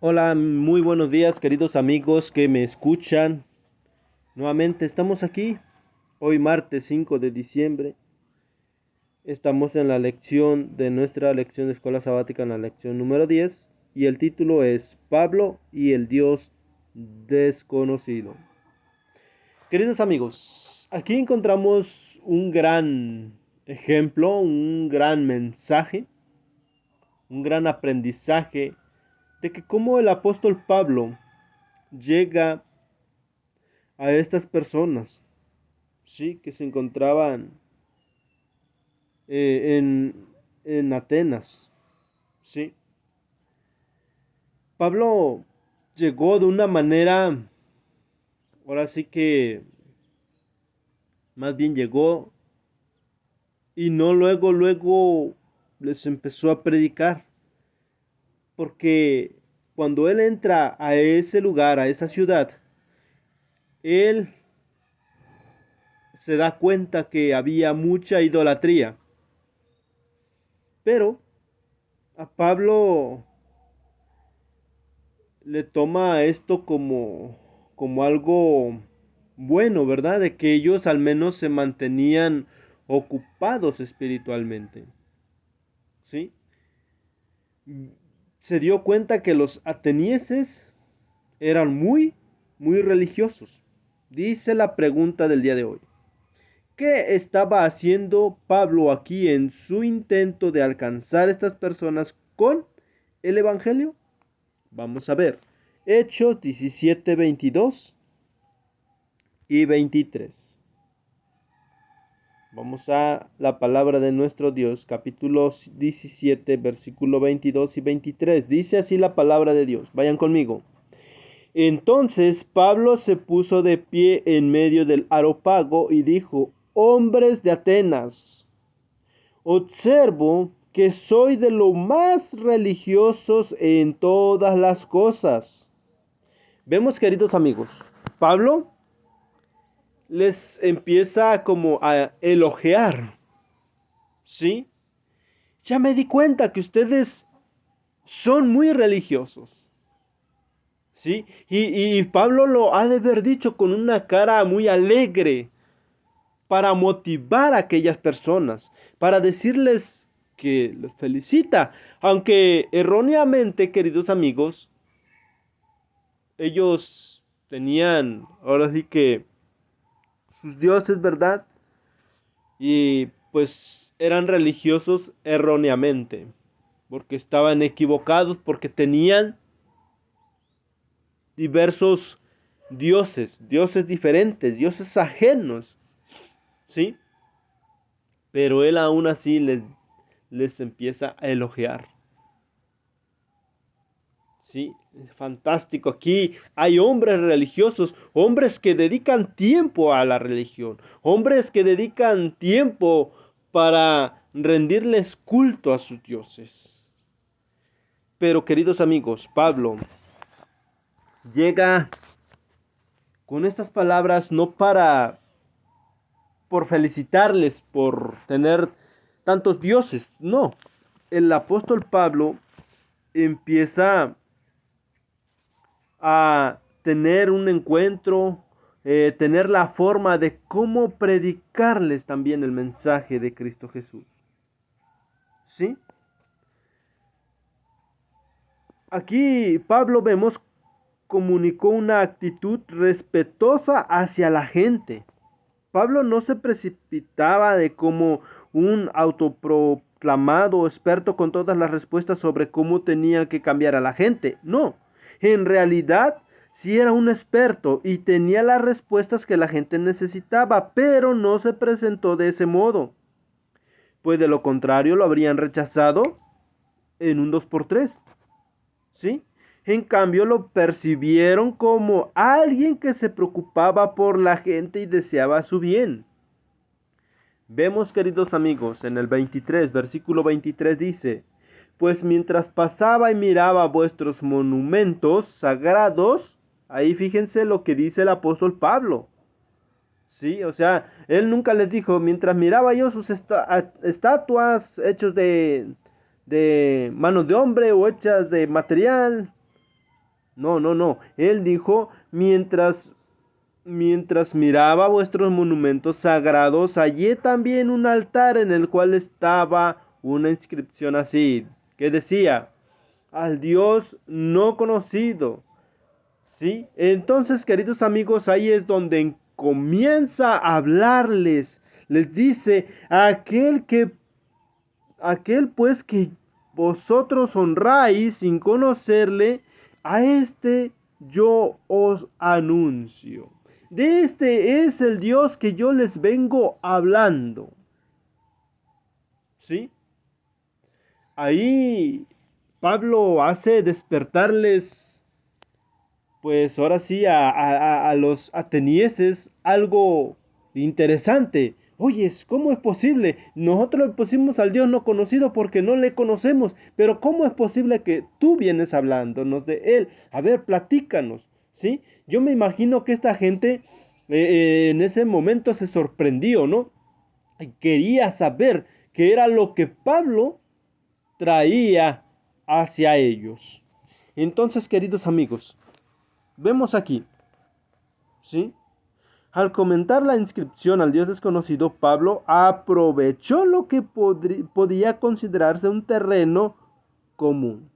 Hola, muy buenos días, queridos amigos que me escuchan. Nuevamente estamos aquí, hoy martes 5 de diciembre. Estamos en la lección de nuestra lección de escuela sabática, en la lección número 10, y el título es Pablo y el Dios desconocido. Queridos amigos, aquí encontramos un gran ejemplo, un gran mensaje, un gran aprendizaje de que cómo el apóstol Pablo llega a estas personas, sí, que se encontraban eh, en, en Atenas, sí. Pablo llegó de una manera, ahora sí que más bien llegó y no luego les empezó a predicar, porque cuando él entra a ese lugar, a esa ciudad, él se da cuenta que había mucha idolatría, pero a Pablo le toma esto como algo bueno, ¿verdad? De que ellos al menos se mantenían ocupados espiritualmente, ¿sí? Se dio cuenta que los atenienses eran muy religiosos. Dice la pregunta del día de hoy. ¿Qué estaba haciendo Pablo aquí en su intento de alcanzar a estas personas con el Evangelio? Vamos a ver. Hechos 17, 22 y 23. Vamos a la palabra de nuestro Dios, capítulo 17, versículo 22 y 23. Dice así la palabra de Dios. Vayan conmigo. Entonces Pablo se puso de pie en medio del areópago y dijo: Hombres de Atenas, observo que soy de los más religiosos en todas las cosas. Vemos, queridos amigos, Pablo les empieza como a elogiar, ¿sí? Ya me di cuenta que ustedes son muy religiosos, ¿sí? Y Pablo lo ha de haber dicho con una cara muy alegre para motivar a aquellas personas, para decirles que los felicita, aunque erróneamente, queridos amigos, ellos tenían, ahora sí que sus dioses, ¿verdad? Y pues eran religiosos erróneamente, porque estaban equivocados, porque tenían diversos dioses diferentes, dioses ajenos, ¿sí? Pero él aún así les empieza a elogiar, ¿sí? Fantástico, aquí hay hombres religiosos, hombres que dedican tiempo a la religión, hombres que dedican tiempo para rendirles culto a sus dioses. Pero queridos amigos, Pablo llega con estas palabras no para por felicitarles por tener tantos dioses, no. El apóstol Pablo empieza a tener un encuentro, tener la forma de cómo predicarles también el mensaje de Cristo Jesús. ¿Sí? Aquí Pablo vemos comunicó una actitud respetuosa hacia la gente. Pablo no se precipitaba de como un autoproclamado experto con todas las respuestas sobre cómo tenía que cambiar a la gente. No, en realidad sí era un experto y tenía las respuestas que la gente necesitaba, pero no se presentó de ese modo, pues de lo contrario lo habrían rechazado en un 2x3. ¿Sí? En cambio lo percibieron como alguien que se preocupaba por la gente y deseaba su bien. Vemos, queridos amigos, en el 23, versículo 23 dice: Pues mientras pasaba y miraba vuestros monumentos sagrados, ahí fíjense lo que dice el apóstol Pablo. Sí, o sea, él nunca les dijo, mientras miraba yo sus estatuas hechos de manos de hombre o hechas de material, No, no, no. Él dijo, mientras miraba vuestros monumentos sagrados, hallé también un altar en el cual estaba una inscripción así, que decía, al Dios no conocido. ¿Sí? Entonces, queridos amigos, ahí es donde comienza a hablarles. Les dice, aquel pues que vosotros honráis sin conocerle, a este yo os anuncio. De este es el Dios que yo les vengo hablando. ¿Sí? Ahí Pablo hace despertarles, pues ahora sí, a los atenienses algo interesante. Oyes, ¿cómo es posible? Nosotros le pusimos al Dios no conocido porque no le conocemos, pero ¿cómo es posible que tú vienes hablándonos de Él? A ver, platícanos, ¿sí? Yo me imagino que esta gente en ese momento se sorprendió, ¿no? Quería saber qué era lo que Pablo traía hacia ellos. Entonces, queridos amigos, vemos aquí, ¿sí? Al comentar la inscripción al Dios desconocido, Pablo aprovechó lo que podía considerarse un terreno común.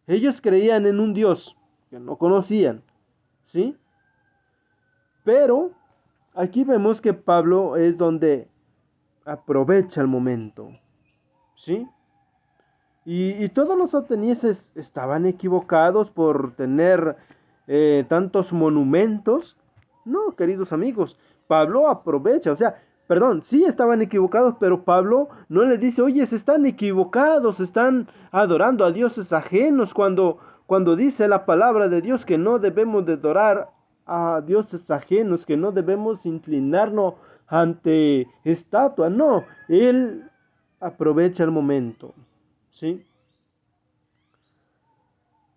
Ellos creían en un Dios que no conocían, ¿sí? Pero aquí vemos que Pablo es donde aprovecha el momento, ¿sí? Y todos los atenienses estaban equivocados por tener tantos monumentos. No, queridos amigos, Pablo aprovecha, o sea, perdón, sí estaban equivocados, pero Pablo no le dice, oye, se están equivocados, están adorando a dioses ajenos, cuando dice la palabra de Dios que no debemos de adorar a dioses ajenos, que no debemos inclinarnos ante estatua, no, él aprovecha el momento. ¿Sí?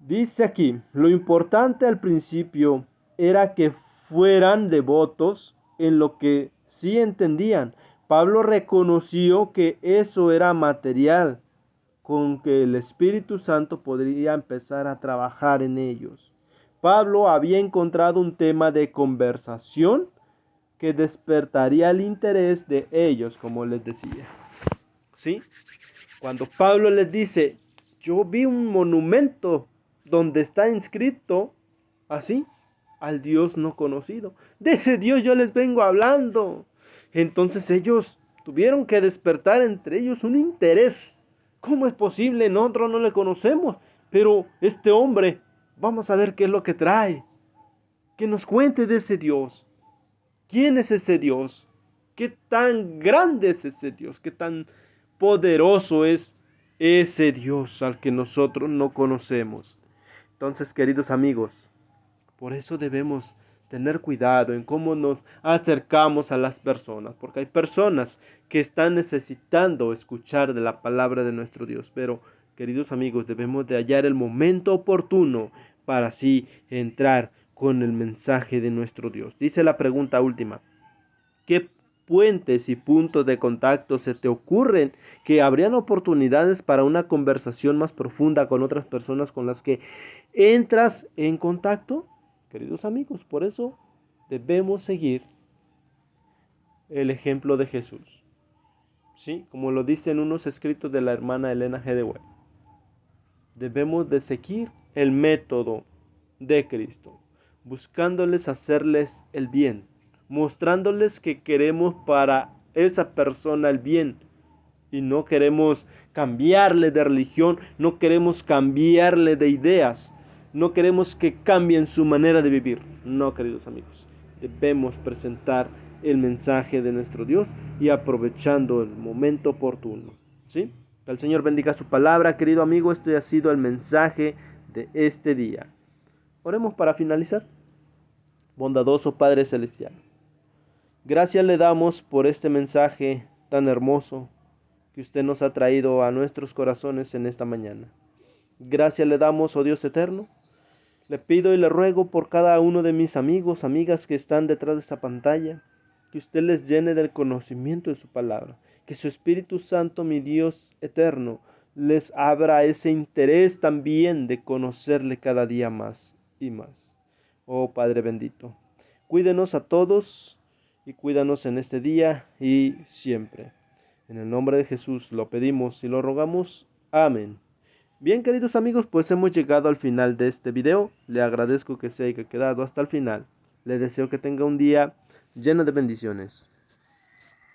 Dice aquí, lo importante al principio era que fueran devotos en lo que sí entendían. Pablo reconoció que eso era material, con que el Espíritu Santo podría empezar a trabajar en ellos. Pablo había encontrado un tema de conversación que despertaría el interés de ellos, como les decía. ¿Sí? Cuando Pablo les dice, yo vi un monumento donde está inscrito así, al Dios no conocido. De ese Dios yo les vengo hablando. Entonces ellos tuvieron que despertar entre ellos un interés. ¿Cómo es posible? Nosotros no le conocemos, pero este hombre, vamos a ver qué es lo que trae. Que nos cuente de ese Dios. ¿Quién es ese Dios? ¿Qué tan grande es ese Dios? ¿Qué tan poderoso es ese Dios al que nosotros no conocemos? Entonces, queridos amigos, por eso debemos tener cuidado en cómo nos acercamos a las personas, porque hay personas que están necesitando escuchar de la palabra de nuestro Dios, pero, queridos amigos, debemos de hallar el momento oportuno para así entrar con el mensaje de nuestro Dios. Dice la pregunta última, ¿qué puentes y puntos de contacto se te ocurren que habrían oportunidades para una conversación más profunda con otras personas con las que entras en contacto? Queridos amigos, por eso debemos seguir el ejemplo de Jesús. ¿Sí? Como lo dicen unos escritos de la hermana Elena G. de White. Debemos de seguir el método de Cristo, buscándoles hacerles el bien, mostrándoles que queremos para esa persona el bien y no queremos cambiarle de religión, no queremos cambiarle de ideas, no queremos que cambien su manera de vivir. No, queridos amigos, debemos presentar el mensaje de nuestro Dios y aprovechando el momento oportuno. ¿Sí? Que el Señor bendiga su palabra, querido amigo. Este ha sido el mensaje de este día. Oremos para finalizar. Bondadoso Padre Celestial, gracias le damos por este mensaje tan hermoso que usted nos ha traído a nuestros corazones en esta mañana. Gracias le damos, oh Dios eterno. Le pido y le ruego por cada uno de mis amigos, amigas que están detrás de esa pantalla, que usted les llene del conocimiento de su palabra, que su Espíritu Santo, mi Dios eterno, les abra ese interés también de conocerle cada día más. y más. Oh Padre bendito, cuídenos a todos y cuídanos en este día y siempre. En el nombre de Jesús lo pedimos y lo rogamos. Amén. Bien, queridos amigos, pues hemos llegado al final de este video. Le agradezco que se haya quedado hasta el final. Le deseo que tenga un día lleno de bendiciones.